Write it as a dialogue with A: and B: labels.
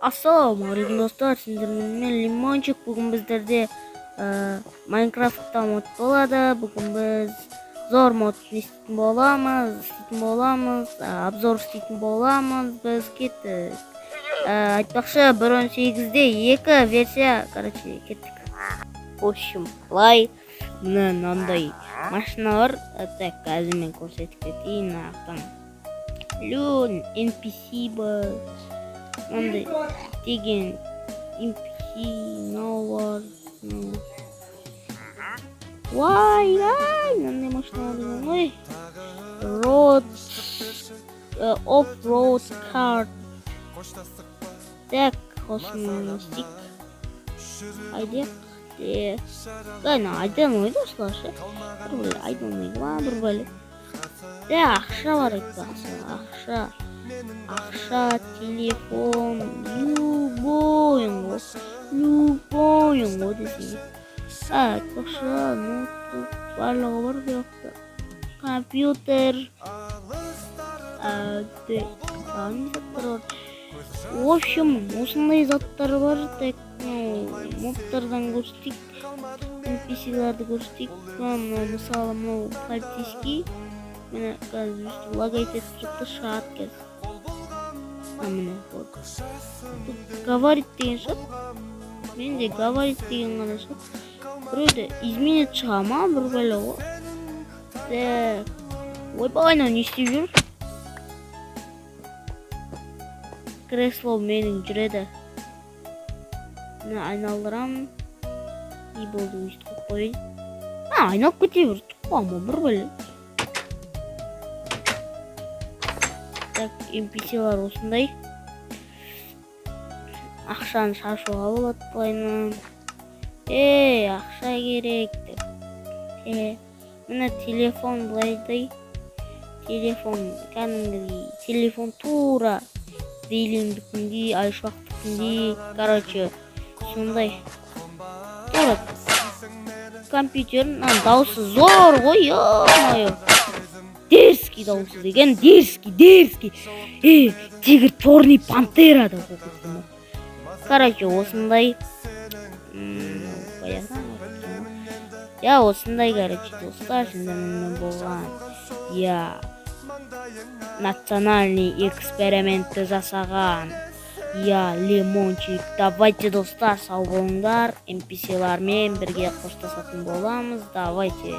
A: Ассалаумағалейкум достар, сендермен Лимончик. Бүгін біздерде Майнкрафтта мод болады. Бүгін біз зор мод істейтін боламыз, обзор істейтін боламыз. Біз кеттік. Айтпақшы 1.18-де 2 версия, кеттік. В общем, былай мынандай машиналар, так, қазір мен көрсетіп кетейін. NPC бар. Мындай деген NPC новар. Мынандай машиналар деген ғой. Off-road car. Так, осыны істейік. Айдық. Айдамайды осылашы. Айдамайды ма, бір бәлі. Ақша бар айтпақшы. Ақша, телефон, любойын ғой десең. Айтпақшы, ноутбук барлығы бар бұяқта. Компьютер. В общем, осындай заттар бар. Мобтардан көрсетейік, NPC-ларды көрсетейік. Мысалы, мынау полицейский. Мені қазір лагайт етіп жатты, шығат кез. Міне, вот. Тут говорит деген шығат. Менде говорит деген ғана шығат. Біреуді изменет шыға ма, бір бәлі ғой. Так. Ойбайна, не істеп жүр? Кресло менің жүреді. Мені айналдырам. Не болды, өйстіп қойын. Айналып кете бір тұқпама, бір бәлі. Так, NPC-лар осындай. Ақшаны шашуға болады бұлайынан. Ақша керек деп. Міне телефон бұлайдай. Телефон кәдімгідей. Телефон тура Рейлиндікіндей, Айшуақтікіндей. Короче, сондай. Тура. Компьютердің дауысы зор ғой, ё-майо. Дерзкий дауысы деген, дерзкий. Тигр, черный пантера да оқыдым. Короче, осындай. Осындай, короче, достар, сендермен болған. Национальный экспериментті жасаған. Лимончик. Давайте, достар, сау болыңдар. NPC-лармен бірге қоштасатын боламыз. Давайте.